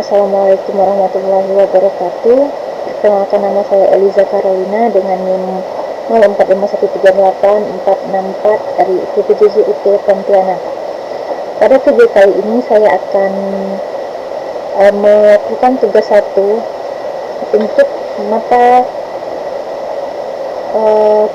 Assalamualaikum warahmatullahi wabarakatuh. Perkenalkan, nama saya Eliza Carolina dengan NIM 0451384664 dari IPPJJ UT Pontianak. Pada video kali ini saya akan melakukan tugas 1 untuk mata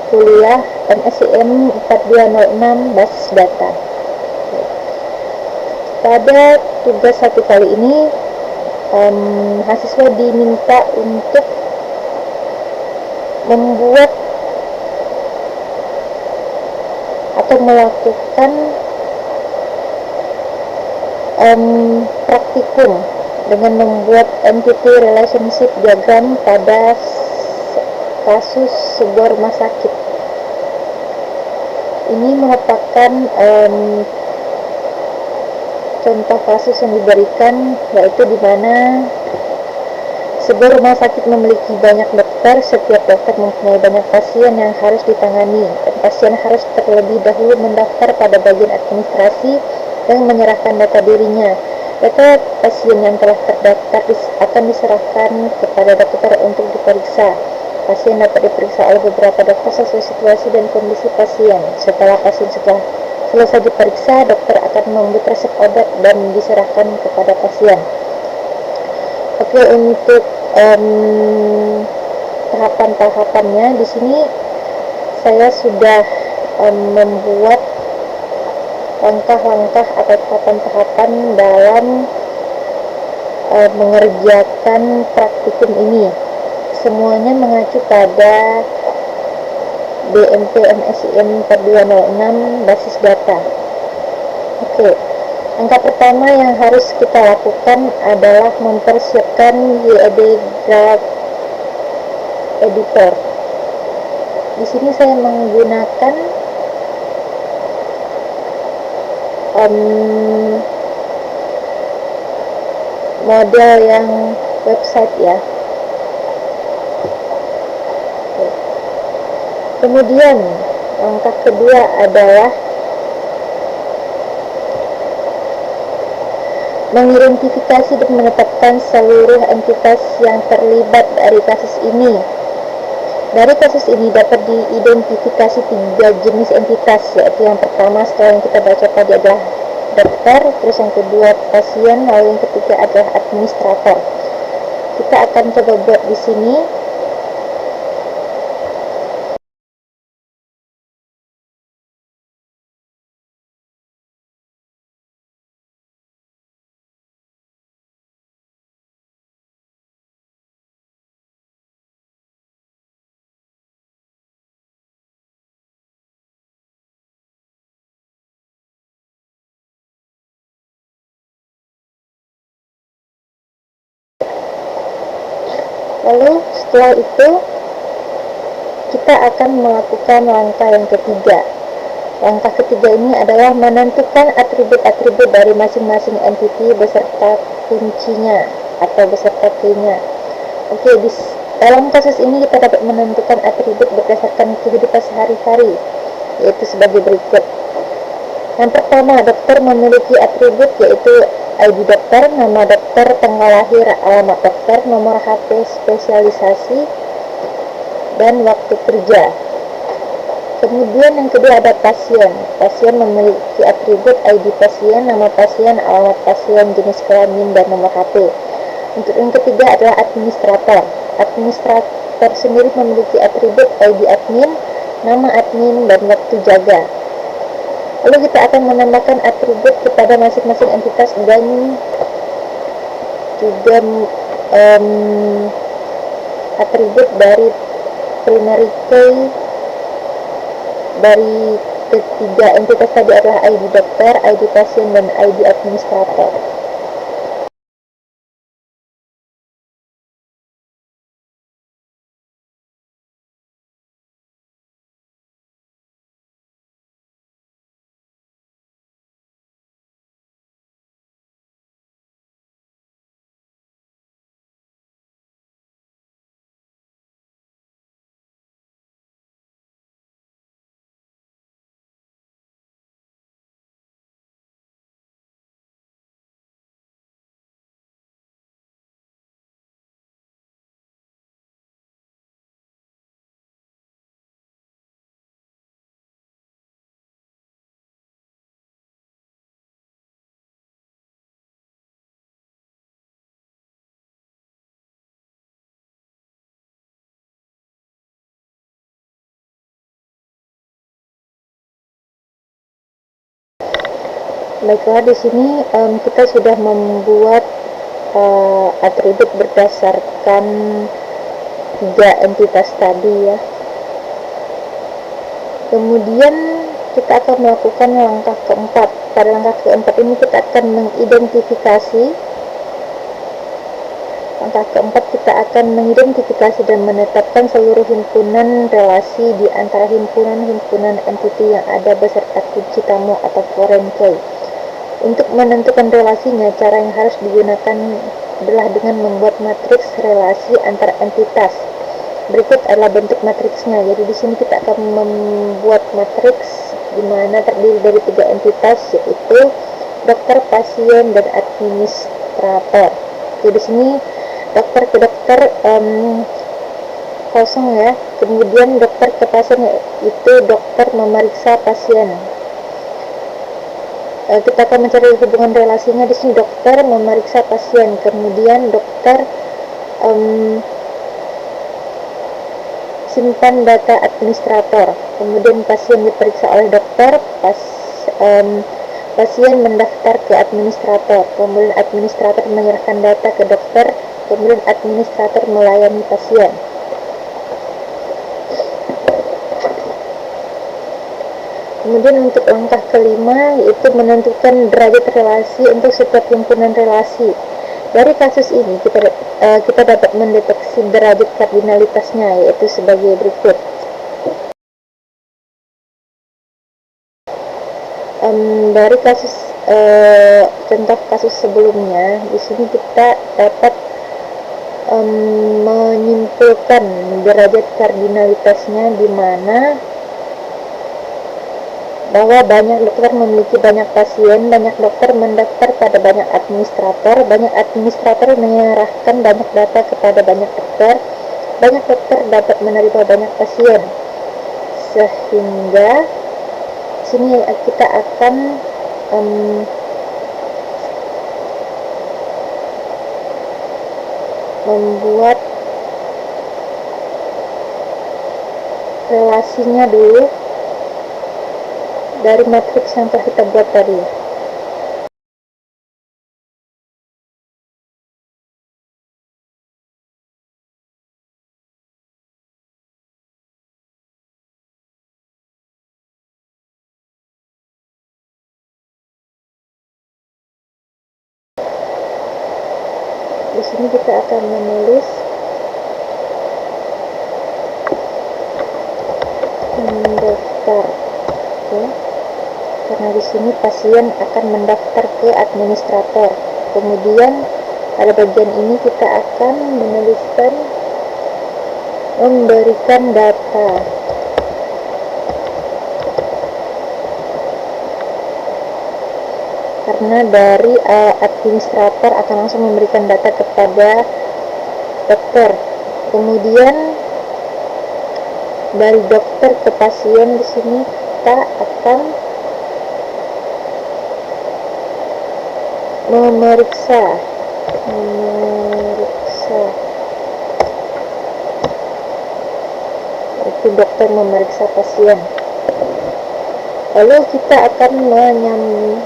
kuliah MSIM 4206 Basis Data. Pada tugas 1 kali ini mahasiswa diminta untuk membuat atau melakukan praktikum dengan membuat entity relationship diagram pada kasus sebuah rumah sakit. Ini merupakan contoh kasus yang diberikan, yaitu di mana sebuah rumah sakit memiliki banyak dokter. Setiap dokter mempunyai banyak pasien yang harus ditangani, dan pasien harus terlebih dahulu mendaftar pada bagian administrasi dan menyerahkan data dirinya. Data pasien yang telah terdaftar akan diserahkan kepada dokter untuk diperiksa. Pasien dapat diperiksa oleh beberapa dokter sesuai situasi dan kondisi pasien. Setelah selesai diperiksa, dokter akan membuat resep obat dan diserahkan kepada pasien. Oke, untuk tahapan-tahapannya di sini saya sudah membuat langkah-langkah atau tahapan-tahapan dalam mengerjakan praktikum ini. Semuanya mengacu pada BMP MSIM 4206 Basis Data. Oke, langkah pertama yang harus kita lakukan adalah mempersiapkan YAD Graph Editor. Di sini saya menggunakan model yang website ya. Kemudian langkah kedua adalah mengidentifikasi dan menetapkan seluruh entitas yang terlibat dari kasus ini. Dari kasus ini dapat diidentifikasi 3 jenis entitas, yaitu yang pertama setelah yang kita baca tadi adalah dokter, terus yang kedua pasien, lalu yang ketiga adalah administrator. Kita akan coba buat di sini. Lalu setelah itu kita akan melakukan langkah yang ketiga. Langkah ketiga ini adalah menentukan atribut-atribut dari masing-masing entity beserta kuncinya atau beserta key-nya. Oke, dalam kasus ini kita dapat menentukan atribut berdasarkan kehidupan sehari-hari, yaitu sebagai berikut. Yang pertama, dokter memiliki atribut yaitu ID dokter, nama dokter, tanggal lahir, alamat dokter, nomor HP, spesialisasi, dan waktu kerja. Kemudian yang kedua ada pasien. Pasien memiliki atribut ID pasien, nama pasien, alamat pasien, jenis kelamin, dan nomor HP. Untuk yang ketiga adalah administrator. Administrator sendiri memiliki atribut ID admin, nama admin, dan waktu jaga. Lalu kita akan menambahkan atribut kepada masing-masing entitas dan juga atribut dari primary key dari ketiga entitas tadi adalah ID dokter, ID pasien, dan ID administrator. Baiklah, di sini kita sudah membuat atribut berdasarkan 3 entitas tadi ya. Kemudian kita akan melakukan langkah keempat. Pada langkah keempat ini kita akan mengidentifikasi. Langkah keempat kita akan mengidentifikasi dan menetapkan seluruh himpunan relasi di antara himpunan entiti yang ada beserta kunci tamu atau foreign key. Untuk menentukan relasinya, cara yang harus digunakan adalah dengan membuat matriks relasi antar entitas. Berikut adalah bentuk matriksnya. Jadi di sini kita akan membuat matriks di mana terdiri dari 3 entitas, yaitu dokter, pasien, dan administrator. Jadi di sini dokter ke dokter kosong ya. Kemudian dokter ke pasien, yaitu dokter memeriksa pasien. Kita akan mencari hubungan relasinya. Di sini dokter memeriksa pasien, kemudian dokter simpan data administrator, kemudian pasien diperiksa oleh dokter, pasien mendaftar ke administrator, kemudian administrator menyerahkan data ke dokter, kemudian administrator melayani pasien. Kemudian untuk langkah kelima, yaitu menentukan derajat relasi untuk setiap himpunan relasi. Dari kasus ini kita dapat mendeteksi derajat kardinalitasnya, yaitu sebagai berikut. Dari kasus contoh kasus sebelumnya, di sini kita dapat menyimpulkan derajat kardinalitasnya, di mana bahwa banyak dokter memiliki banyak pasien, banyak dokter mendaftar pada banyak administrator menyerahkan banyak data kepada banyak dokter dapat menerima banyak pasien. Sehingga sini kita akan membuat relasinya dulu dari matriks yang telah kita buat tadi. Di sini kita akan menulis mendaftar, oke. Karena di sini pasien akan mendaftar ke administrator. Kemudian pada bagian ini kita akan menuliskan memberikan data. Karena dari administrator akan langsung memberikan data kepada dokter. Kemudian dari dokter ke pasien, di sini kita akan memeriksa itu dokter memeriksa pasien. Lalu kita akan menyambungkan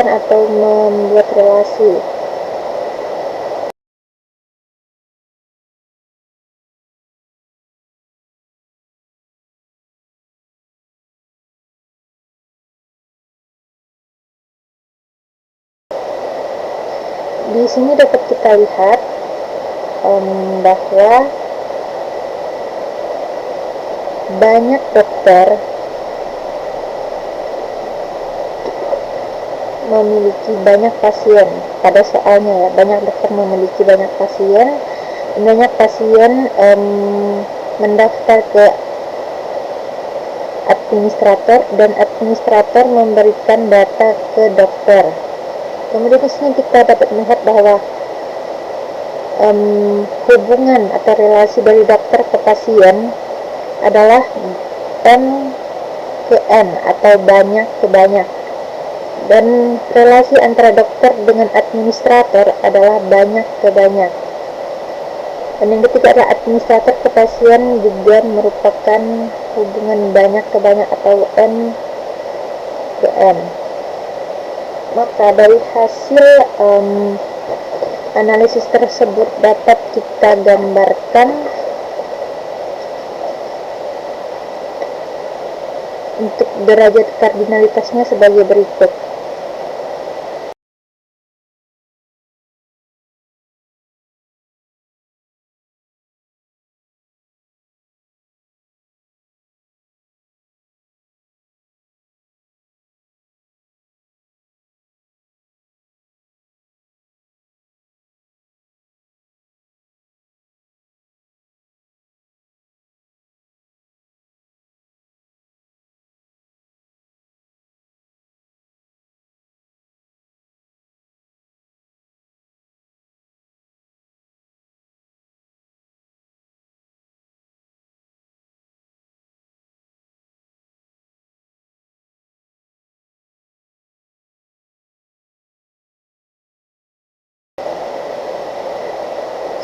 atau membuat relasi. Di sini dapat kita lihat bahwa banyak dokter memiliki banyak pasien. Pada soalnya ya, banyak dokter memiliki banyak pasien, mendaftar ke administrator, dan administrator memberikan data ke dokter. Kemudian di sini kita dapat melihat bahwa hubungan atau relasi dari dokter ke pasien adalah M ke N atau banyak ke banyak, dan relasi antara dokter dengan administrator adalah banyak ke banyak. Dan yang ketiga adalah administrator ke pasien juga merupakan hubungan banyak ke banyak atau N N. Maka dari hasil analisis tersebut dapat kita gambarkan untuk derajat kardinalitasnya sebagai berikut.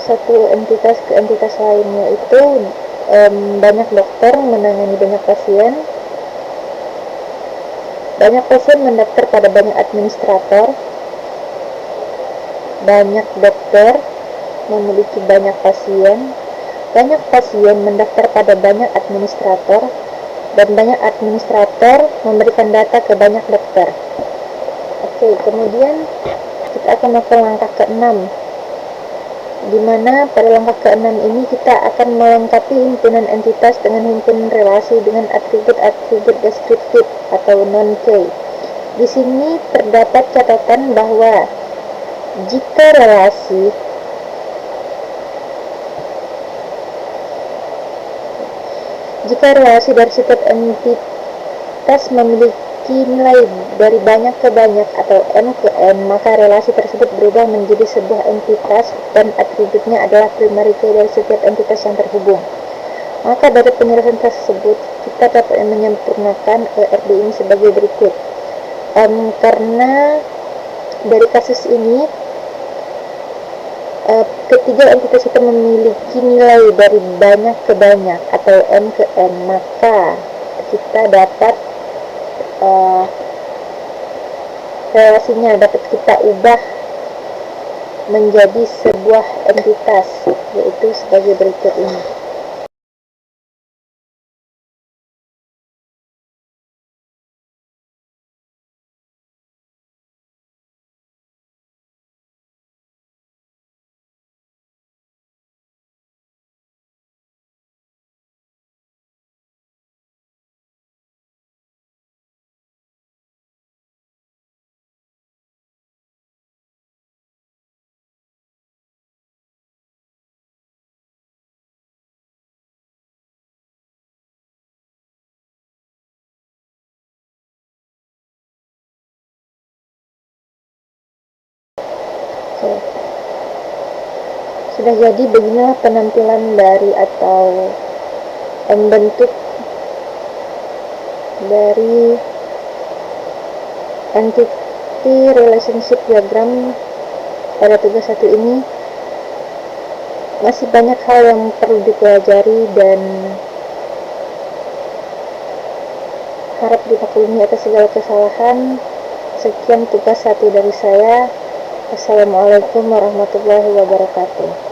Satu entitas ke entitas lain, yaitu banyak dokter menangani banyak pasien mendaftar pada banyak administrator, banyak dokter memiliki banyak pasien mendaftar pada banyak administrator, dan banyak administrator memberikan data ke banyak dokter. Oke, kemudian kita akan melakukan langkah ke-6, di mana pada langkah ke-6 ini kita akan melengkapi himpunan entitas dengan himpunan relasi dengan atribut-atribut deskriptif atau non-key. Di sini terdapat catatan bahwa jika relasi dari setiap entitas memiliki nilai dari banyak ke banyak atau n ke n, maka relasi tersebut berubah menjadi sebuah entitas dan atributnya adalah primary key dari setiap entitas yang terhubung. Maka dari penjelasan tersebut kita dapat menyempurnakan ERD ini sebagai berikut. Karena dari kasus ini ketiga entitas itu memiliki nilai dari banyak ke banyak atau n ke n, maka kita dapat relasinya dapat kita ubah menjadi sebuah entitas, yaitu sebagai berikut ini. Sudah jadi, beginilah penampilan dari atau bentuk dari entity relationship diagram pada tugas 1 ini. Masih banyak hal yang perlu dipelajari dan harap dimaklumi atas segala kesalahan. Sekian tugas 1 dari saya. Assalamualaikum warahmatullahi wabarakatuh.